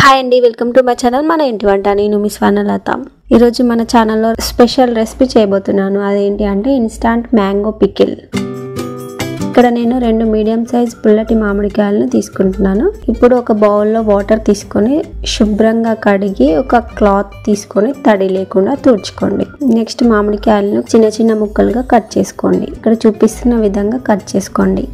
Hi అండి, welcome to my channel మన ఇంటి వంట. నేను మీ స్వర్ణలత. ఈరోజు మన ఛానల్లో స్పెషల్ రెసిపీ చేయబోతున్నాను. అదేంటి అంటే ఇన్స్టాంట్ మ్యాంగో పికిల్. ఇక్కడ నేను 2 మీడియం సైజ్ పుల్లటి మామిడికాయలను తీసుకుంటున్నాను. ఇప్పుడు ఒక బౌల్లో వాటర్ తీసుకొని శుభ్రంగా కడిగి ఒక క్లాత్ తీసుకొని తడి లేకుండా తుడుచుకోండి. నెక్స్ట్ మామిడికాయలను చిన్న చిన్న ముక్కలుగా కట్ చేసుకోండి. ఇక్కడ చూపిస్తున్న విధంగా కట్ చేసుకోండి.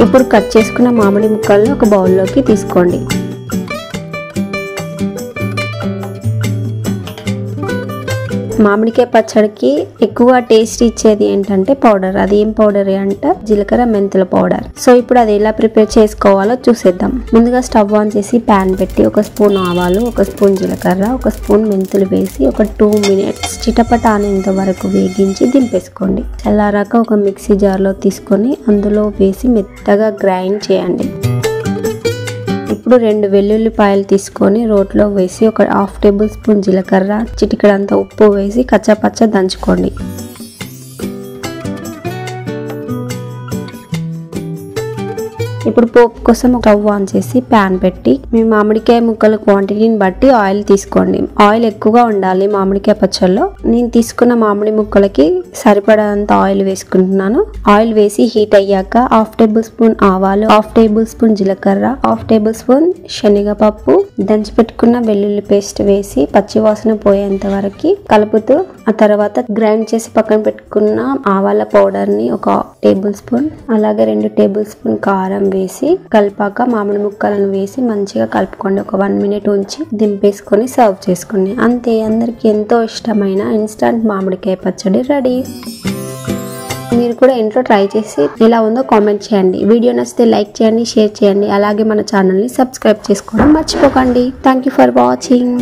ఇప్పుడు కట్ చేసుకున్న మామిడి ముక్కలను ఒక బౌల్లోకి తీసుకోండి. మామిడికాయ పచ్చడికి ఎక్కువ టేస్ట్ ఇచ్చేది ఏంటంటే పౌడర్. అది ఏం పౌడర్ అంటే జీలకర్ర మెంతుల పౌడర్. సో ఇప్పుడు అది ఎలా ప్రిపేర్ చేసుకోవాలో చూసేద్దాం. ముందుగా స్టవ్ ఆన్ చేసి ప్యాన్ పెట్టి 1 స్పూన్ ఆవాలు, 1 స్పూన్ జీలకర్ర, 1 స్పూన్ మెంతులు వేసి ఒక 2 మినిట్స్ చిటపట అనేంత వరకు వేగించి దింపేసుకోండి. చల్లారాక ఒక మిక్సీ జార్లో తీసుకొని అందులో వేసి మెత్తగా గ్రైండ్ చేయండి. ఇప్పుడు 2 వెల్లుల్లిపాయలు తీసుకొని రోట్లో వేసి ఒక 1/2 టేబుల్ స్పూన్ జీలకర్ర, చిటికెడంత ఉప్పు వేసి కచ్చాపచ్చ దంచుకోండి. ఇప్పుడు పోపు కోసం స్టవ్ ఆన్ చేసి ప్యాన్ పెట్టి మీ మామిడికాయ ముక్కల క్వాంటిటీని బట్టి ఆయిల్ తీసుకోండి. ఆయిల్ ఎక్కువగా ఉండాలి మామిడికాయ పచ్చళ్ళలో. నేను తీసుకున్న మామిడి ముక్కలకి సరిపడంత ఆయిల్ వేసుకుంటున్నాను. ఆయిల్ వేసి హీట్ అయ్యాక 1/2 టేబుల్ స్పూన్ ఆవాలు, 1/2 టేబుల్ స్పూన్ జీలకర్ర, 1/2 టేబుల్ స్పూన్ శనగపప్పు, దంచి పెట్టుకున్న వెల్లుల్లి పేస్ట్ వేసి పచ్చివాసన పోయేంత వరకు కలుపుతూ ఆ తర్వాత గ్రైండ్ చేసి పక్కన పెట్టుకున్న ఆవాల పౌడర్ ని 1 టేబుల్ స్పూన్, అలాగే 2 టేబుల్ స్పూన్ కారం వేసి కలిపాక మామిడి ముక్కలను వేసి మంచిగా కలుపుకోండి. ఒక 1 మినిట్ ఉంచి దింపేసుకొని సర్వ్ చేసుకోండి. అంతే, అందరికి ఎంతో ఇష్టమైన ఇన్స్టంట్ మామిడికాయ పచ్చడి రెడీ. మీరు కూడా ఇంట్లో ట్రై చేసి ఎలా ఉందో కామెంట్ చేయండి. వీడియో నచ్చితే లైక్ చేయండి, షేర్ చేయండి. అలాగే మన ఛానల్ని సబ్స్క్రైబ్ చేసుకోవడం మర్చిపోకండి. Thank you for watching.